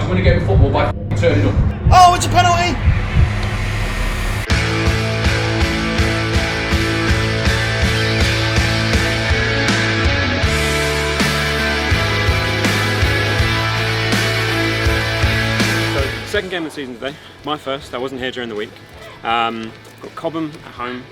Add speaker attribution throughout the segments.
Speaker 1: to win a game of football by turning up.
Speaker 2: Oh, it's a penalty!
Speaker 3: Second game of the season today, my first. I wasn't here during the week. Got Cobham at home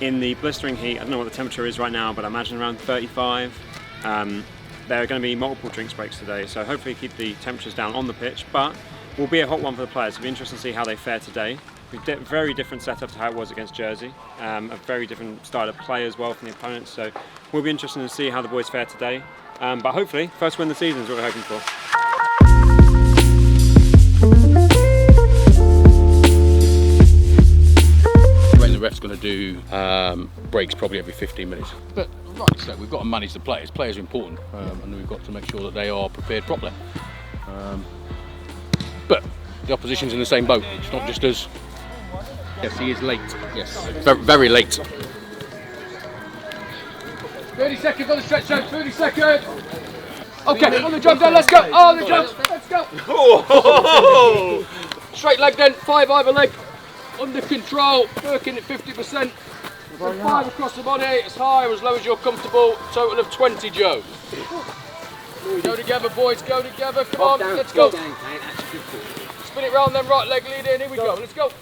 Speaker 3: in the blistering heat. I don't know what the temperature is right now, but I imagine around 35. There are going to be multiple drinks breaks today, so hopefully keep the temperatures down on the pitch, but will be a hot one for the players. It'll be interesting to see how they fare today. Very different setup to how it was against Jersey. A very different style of play as well from the opponents, so we'll be interesting to see how the boys fare today. But hopefully, first win of the season is what we're hoping for.
Speaker 4: The ref's going to do breaks probably every 15 minutes. But like I said, we've got to manage the players. Players are important, and we've got to make sure that they are prepared properly. But the opposition's in the same boat. It's not just us. Yes, he is late. Yes, very, very late.
Speaker 1: 30 seconds on the stretch zone, 30 seconds! Okay, on the jump down, let's go! Oh, the jump, let's go! Oh. Straight leg then, 5 either leg. Under control, working at 50%. 5 across the body, as high or as low as you're comfortable. Total of 20, Joe. Go together, boys, go together. Come on, let's go. Spin it round then, right leg lead in. Here we go, let's go.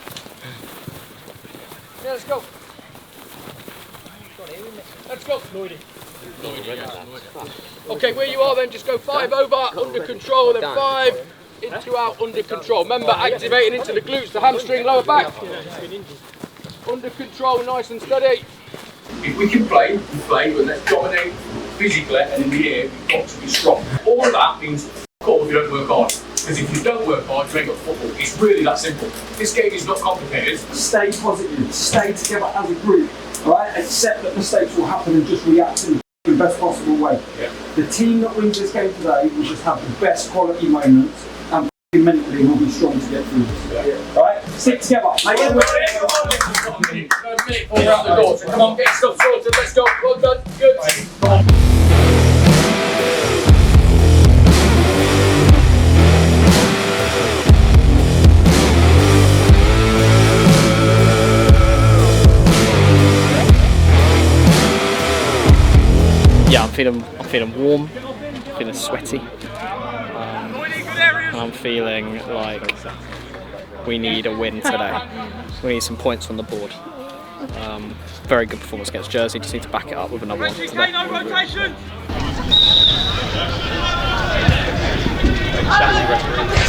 Speaker 1: Yeah, let's go. Let's go. Okay, where you are then, just go 5 over, under control, then 5. Into out, under control. Remember, activating into the glutes, the hamstring, lower back. Under control, nice and steady. If we can play, we play, but let's dominate physically and in the air, we've got to be strong. All of that means if you don't work hard. Because if you don't work hard, you ain't got football. It's really that simple. This game is not complicated.
Speaker 5: Stay positive, stay together as a group, right? Accept that mistakes will happen and just react in the best possible way.
Speaker 1: Yeah.
Speaker 5: The team that wins this game today will just have the best quality moments and mentally will be strong to get through this. Yeah. Right? Stick together. Make it work.
Speaker 1: A minute before we're out the door. So come on, get stuff sorted. Let's go. Well done. Good. Come on.
Speaker 6: Yeah, I'm feeling warm, I'm feeling sweaty, and I'm feeling like we need a win today. We need some points on the board. Very good performance against Jersey, just need to back it up with another one today.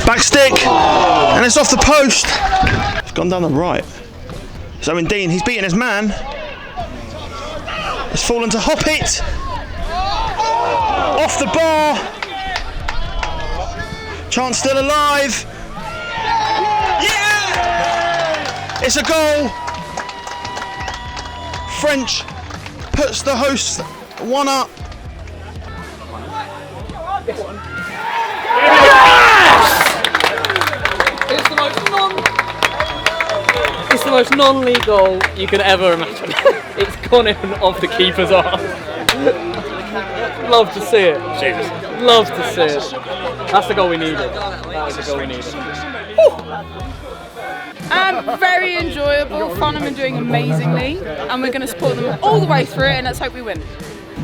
Speaker 2: Back stick, and it's off the post. It's gone down the right. So Owen Dean, he's beating his man. It's fallen to hop it. Off the bar. Chance still alive. Yeah! It's a goal. French puts the host 1 up.
Speaker 6: It's the most non-league goal you could ever imagine. It's gone in off the keeper's arm. Love to see it. Jesus. Love to see it. That's the goal we needed. That was the goal we needed.
Speaker 7: Very enjoyable. Farnham are doing amazingly, and we're going to support them all the way through it, and let's hope we win.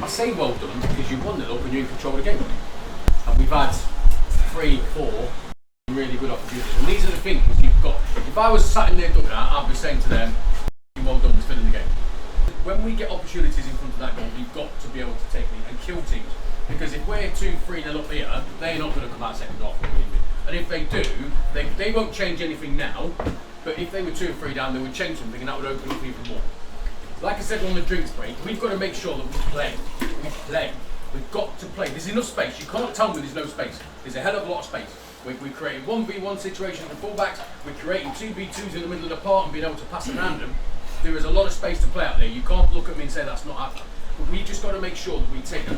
Speaker 4: I say well done because you won it up and you're in control of the game. And we've had 3, 4 really good opportunities. And these are the things you've got. If I was sat in their dugout, I'd be saying to them, well done, it's filling the game. When we get opportunities in front of that goal, we've got to be able to take it and kill teams. Because if we're 2-3-0 up here, they're not going to come out second half. And if they do, they won't change anything now. But if they were 2 or 3 down, they would change something, and that would open up even more. Like I said on the drinks break, we've got to make sure that we play. We play. We've got to play. There's enough space. You can't tell me there's no space. There's a hell of a lot of space. We're creating 1v1 situations for fullbacks. We're creating 2v2s in the middle of the park and being able to pass around them. There is a lot of space to play out there. You can't look at me and say that's not happening. But we just got to make sure that we take it.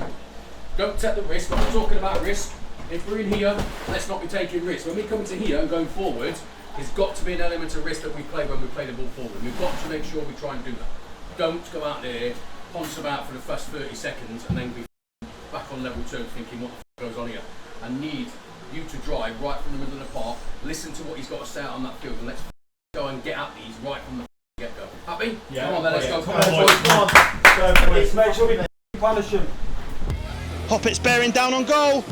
Speaker 4: Don't take the risk. I'm not talking about risk. If we're in here, let's not be taking risks. When we come into here and going forward, there's got to be an element of risk that we play when we play the ball forward. We've got to make sure we try and do that. Don't go out there, ponce about for the first 30 seconds and then be back on level terms thinking what the f goes on here. I need you to drive right from the middle of the park, listen to what he's got to say out on that field, and let's go and get at these right from the get-go. Happy? Yeah. Come on then, let's go. Come on, boys.
Speaker 5: Come on. Let's make sure we punish him.
Speaker 2: Hoppett's bearing down on goal.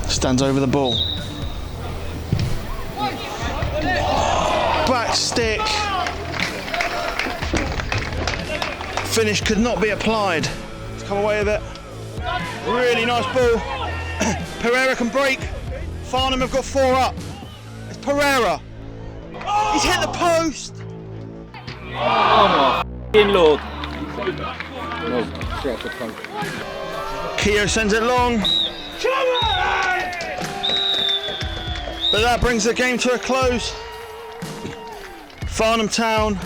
Speaker 2: Stands over the ball. Back stick. Finish could not be applied. Let's come away with it. Really nice ball. Pereira can break. Farnham have got 4 up. It's Pereira. He's hit the post.
Speaker 5: Oh my lord.
Speaker 2: Keogh sends it long. But that brings the game to a close. Farnham Town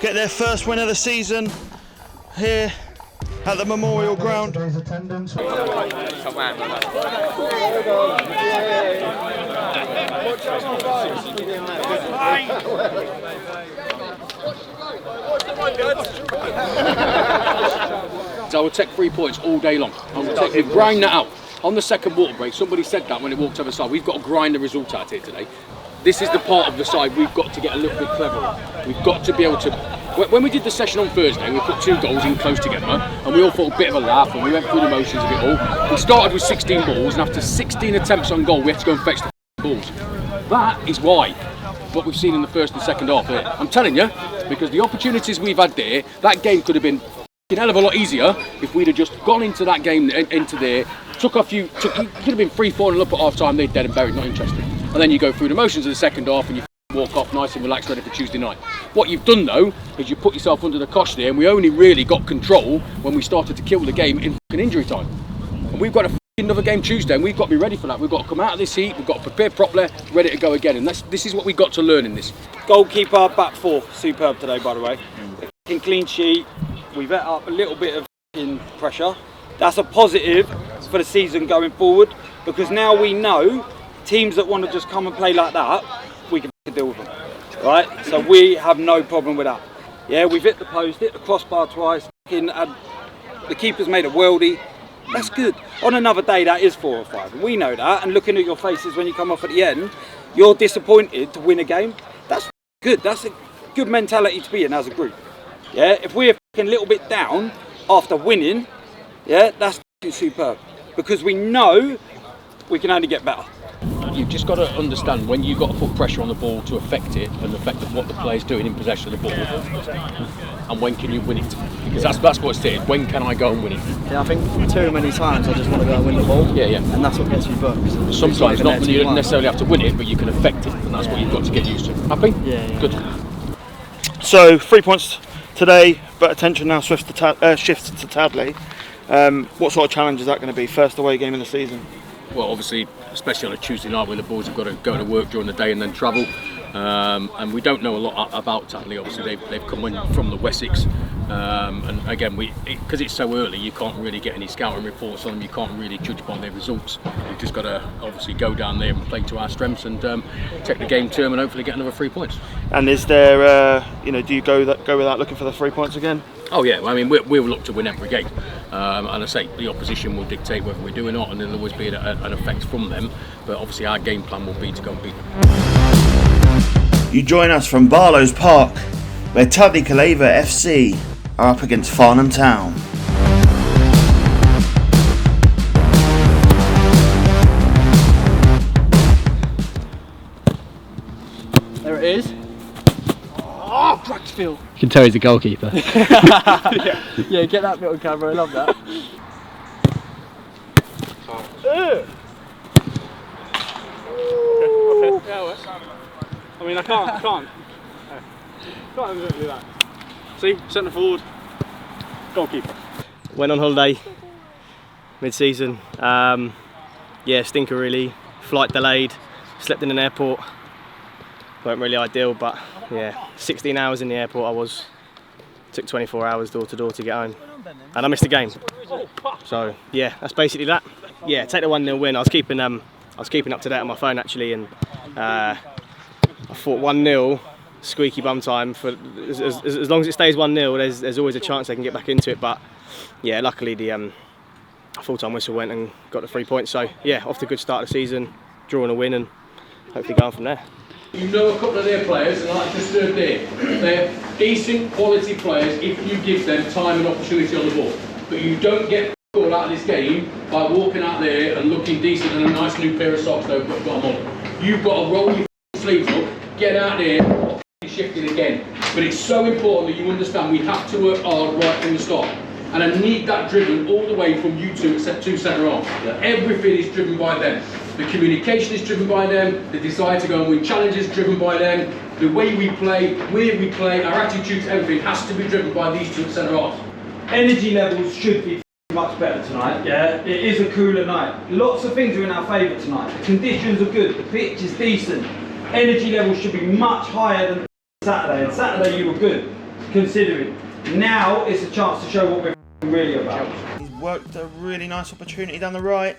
Speaker 2: get their first win of the season here at the Memorial Ground.
Speaker 4: I would take 3 points all day long. I would take, we grind that out. On the second water break, somebody said that when it walked over the side, we've got to grind the result out here today. This is the part of the side we've got to get a little bit cleverer. We've got to be able to... When we did the session on Thursday, we put 2 goals in close together, and we all thought a bit of a laugh, and we went through the motions of it all. We started with 16 balls, and after 16 attempts on goal, we had to go and fetch the balls. That is why what we've seen in the first and second half here. I'm telling you, because the opportunities we've had there, that game could have been a hell of a lot easier if we'd have just gone into that game, into there, took a few, it could have been 3-4 up at half time, they're dead and buried, not interested. And then you go through the motions of the second half and you walk off nice and relaxed, ready for Tuesday night. What you've done though, is you put yourself under the cosh there, and we only really got control when we started to kill the game in injury time. And we've got another game Tuesday, and we've got to be ready for that. We've got to come out of this heat, we've got to prepare properly, ready to go again. And this is what we've got to learn in this.
Speaker 5: Goalkeeper, back 4, superb today by the way. Clean sheet, we've let up a little bit of pressure. That's a positive for the season going forward, because now we know teams that want to just come and play like that, we can deal with them, right? So we have no problem with that. Yeah, we've hit the post, hit the crossbar twice, the keeper's made a worldie. That's good. On another day, that is 4 or 5. We know that, and looking at your faces when you come off at the end, you're disappointed to win a game. That's good. That's a good mentality to be in as a group. Yeah, if we're a little bit down after winning, yeah, that's superb, because we know we can only get better.
Speaker 4: You've just got to understand when you've got to put pressure on the ball to affect it and affect what the player's doing in possession of the ball, and when can you win it, because that's what it's saying. When can I go and win it?
Speaker 6: Yeah, I think too many times I just want to go and win the ball.
Speaker 4: Yeah.
Speaker 6: And that's what gets you booked.
Speaker 4: Sometimes not, you don't necessarily have to win it, but you can affect it, and that's what you've got to get used to. Happy?
Speaker 6: Yeah.
Speaker 4: Good.
Speaker 2: So 3 points today, but attention now shifts to Tadley. What sort of challenge is that going to be? First away game of the season.
Speaker 4: Well, obviously, especially on a Tuesday night when the boys have got to go to work during the day and then travel. And we don't know a lot about Tadley. Obviously, they've come in from the Wessex. And again, because it's so early, you can't really get any scouting reports on them. You can't really judge by their results. You've just got to obviously go down there and play to our strengths and take the game term and hopefully get another 3 points.
Speaker 2: And is there, do you go without looking for the 3 points again?
Speaker 4: Oh yeah, I mean we'll look to win every game, and I say the opposition will dictate whether we do or not, and there'll always be an effect from them. But obviously our game plan will be to go and beat them.
Speaker 2: You join us from Barlow's Park, where Tadley Calleva FC are up against Farnham Town.
Speaker 6: There it is.
Speaker 7: Oh, cracked Phil.
Speaker 6: You can tell he's the goalkeeper. Yeah, get that bit on camera, I love that.
Speaker 3: I mean, I can't do that. See, centre forward, goalkeeper.
Speaker 6: Went on holiday mid-season. Yeah, stinker really. Flight delayed. Slept in an airport. Weren't really ideal, but yeah, 16 hours in the airport I was. Took 24 hours door to door to get home, and I missed the game. So yeah, that's basically that. Yeah, take the 1-0 win. I was keeping up to date on my phone actually, and I I thought 1-0, squeaky bum time. For as long as it stays 1-0, there's always a chance they can get back into it. But yeah, luckily the full-time whistle went and got the 3 points. So yeah, off to a good start of the season, drawing a win and hopefully going from there.
Speaker 4: You know a couple of their players, and like I just heard there, they're decent quality players if you give them time and opportunity on the ball. But you don't get caught out of this game by walking out there and looking decent in a nice new pair of socks they've got them on. You've got to roll your sleeves up, get out there, and shift it again. But it's so important that you understand we have to work hard right from the start. And I need that driven all the way from you two except two centre halves. Everything is driven by them. The communication is driven by them, the desire to go and win challenges is driven by them, the way we play, where we play, our attitude to everything has to be driven by these two centre halves.
Speaker 5: Energy levels should be much better tonight, yeah? It is a cooler night. Lots of things are in our favour tonight. The conditions are good, the pitch is decent. Energy levels should be much higher than Saturday, and Saturday you were good, considering. Now it's a chance to show what we're really about.
Speaker 2: He's worked a really nice opportunity down the right.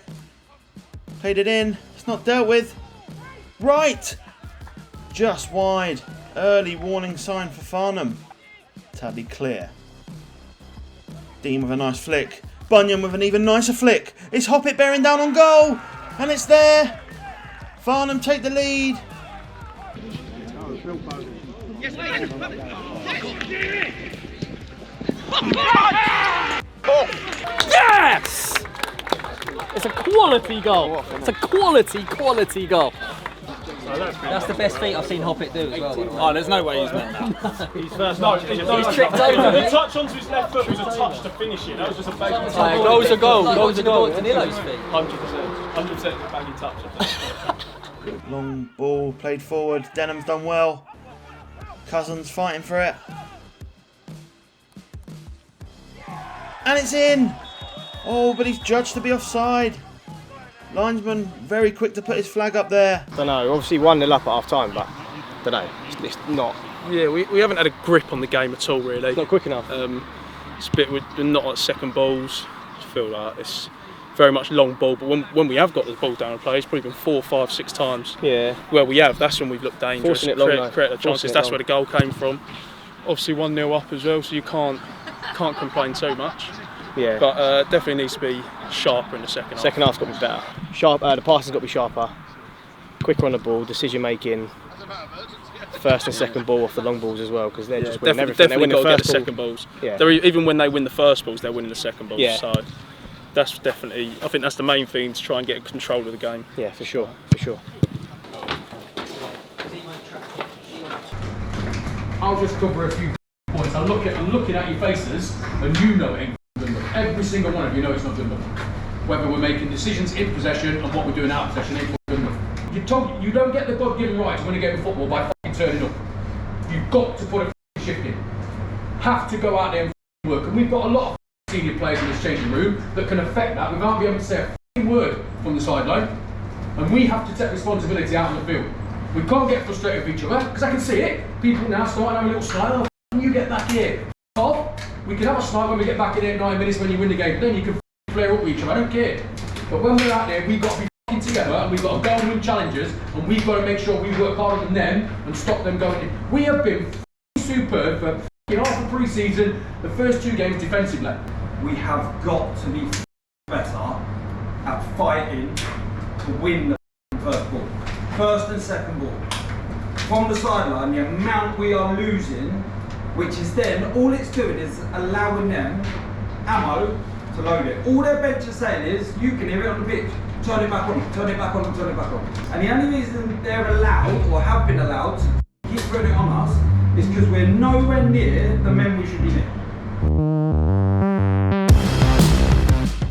Speaker 2: Played it in. It's not dealt with. Right! Just wide. Early warning sign for Farnham. Tadley clear. Dean with a nice flick. Bunyan with an even nicer flick. It's Hoppit bearing down on goal. And it's there. Farnham take the lead.
Speaker 8: Yes! It's a quality goal. It's a quality goal.
Speaker 9: That's the best feat I've seen Hoppit do as well.
Speaker 8: Oh, there's no way he's meant that.
Speaker 9: He's tricked over.
Speaker 10: The touch onto his left foot was a touch to finish it. That was just a banging touch.
Speaker 8: Goal's a goal. Goal's a goal.
Speaker 9: Danilo's feet.
Speaker 10: 100% a banging touch, I think.
Speaker 2: Long ball played forward. Denham's done well. Cousins fighting for it. And it's in! Oh, but he's judged to be offside. Linesman very quick to put his flag up there.
Speaker 6: Don't know, obviously 1-0 up at half time, but don't know, it's not.
Speaker 10: Yeah, we haven't had a grip on the game at all, really.
Speaker 6: It's not quick enough.
Speaker 10: It's a bit, we're not at second balls. I feel like it's very much long ball, but when we have got the ball down and play, it's probably been 4, 5, 6 times.
Speaker 6: Yeah.
Speaker 10: Where we have, that's when we've looked dangerous.
Speaker 6: Forcing it long,
Speaker 10: create chances. That's where the goal came from. Obviously 1-0 up as well, so you can't complain too much.
Speaker 6: Yeah.
Speaker 10: But definitely needs to be sharper in the second half.
Speaker 6: Second half's got to be better. The passing's got to be sharper, quicker on the ball, decision making. First and second ball off the long balls as well, because they're just winning everything.
Speaker 10: Definitely got to get the second balls.
Speaker 6: Yeah.
Speaker 10: Even when they win the first balls, they're winning the second balls.
Speaker 6: Yeah.
Speaker 10: So that's definitely, I think that's the main thing to try and get control of the game.
Speaker 6: Yeah, for sure.
Speaker 4: I'll just cover a few points. I'm looking at your faces, and you know it ain't good enough. Every single one of you know it's not good enough. Whether we're making decisions in possession and what we're doing out of possession ain't good enough. You don't get the God-given right to win a game of football by turning up. You've got to put a shift in. Have to go out there and work. And we've got a lot of senior players in this changing room that can affect that without being able to say a word from the sideline. And we have to take responsibility out on the field. We can't get frustrated with each other, because I can see it. People now starting to have a little smile. Oh, you get back here. We can have a smile when we get back in 8, 9 minutes when you win the game. Then you can flare up with each other. I don't care. But when we're out there, we've got to be together, and we've got to go and win challenges, and we've got to make sure we work harder than them and stop them going in. We have been superb for half the pre-season, the first 2 games defensively.
Speaker 5: We have got to be better at fighting to win the first ball. First and second ball. From the sideline, the amount we are losing, which is then, all it's doing is allowing them ammo to load it. All their bench is saying is, you can hear it on the pitch, turn it back on, turn it back on, turn it back on. And the only reason they're allowed, or have been allowed, to keep throwing it on us, is because we're nowhere near the men we should be near.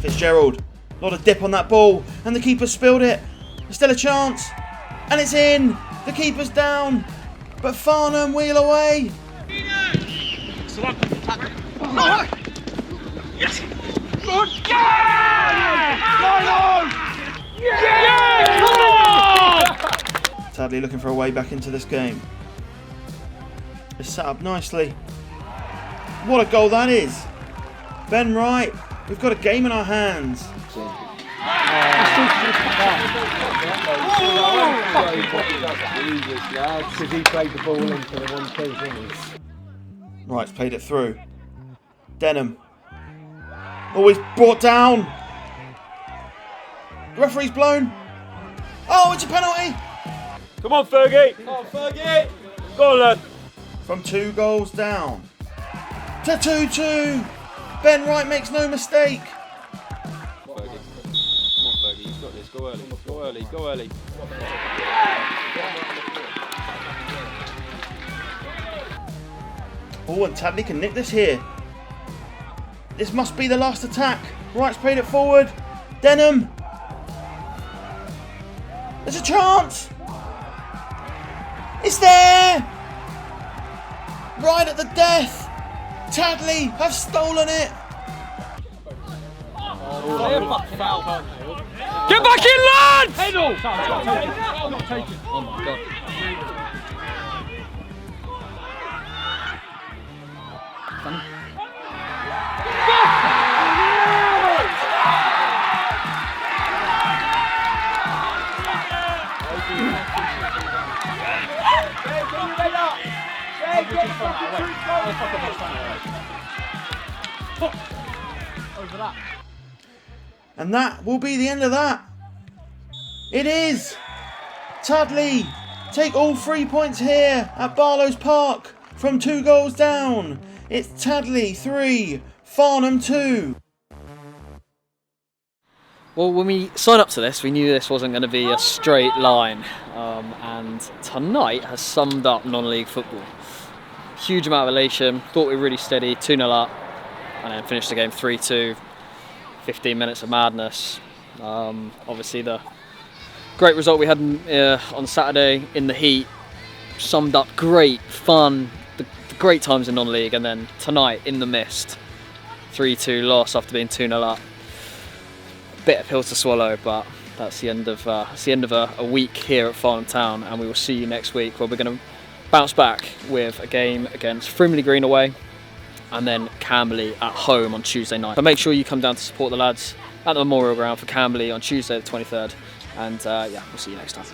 Speaker 2: Fitzgerald, a lot of dip on that ball, and the keeper spilled it. There's still a chance, and it's in. The keeper's down, but Farnham wheel away.
Speaker 10: Yes!
Speaker 2: Tadley looking for a way back into this game. It's set up nicely. What a goal that is. Ben Wright, we've got a game in our hands.
Speaker 6: Because he played the ball into the 1-2, didn't he?
Speaker 2: Right, played it through. Denham. Oh, he's brought down. The referee's blown. Oh, it's a penalty.
Speaker 3: Come on, Fergie! Come on, Fergie! Go on, lad!
Speaker 2: From 2 goals down to 2-2. Ben Wright makes no mistake.
Speaker 5: Come on, Fergie, you've got this. Go early, go early, go early.
Speaker 2: Oh, and Tadley can nick this here. This must be the last attack. Wright's played it forward. Denham. There's a chance. It's there. Right at the death. Tadley have stolen it.
Speaker 3: Get back in, lads!
Speaker 9: Oh my god.
Speaker 2: And that will be the end of that. It is. Tadley take all 3 points here at Barlow's Park from 2 goals down. It's Tadley 3, Farnham 2.
Speaker 8: Well, when we signed up to this, we knew this wasn't going to be a straight line. And tonight has summed up non-league football. Huge amount of elation. Thought we were really steady, 2-0 up, and then finished the game 3-2. 15 minutes of madness. Obviously the great result we had on Saturday in the heat summed up great fun, the great times in non-league, and then tonight in the mist, 3-2 loss after being 2-0 up. Bitter pill to swallow, but that's the end of a week here at Farnham Town, and we will see you next week where we're going to bounce back with a game against Frimley Green away, and then Camberley at home on Tuesday night. But make sure you come down to support the lads at the Memorial Ground for Camberley on Tuesday the 23rd. And yeah, we'll see you next time.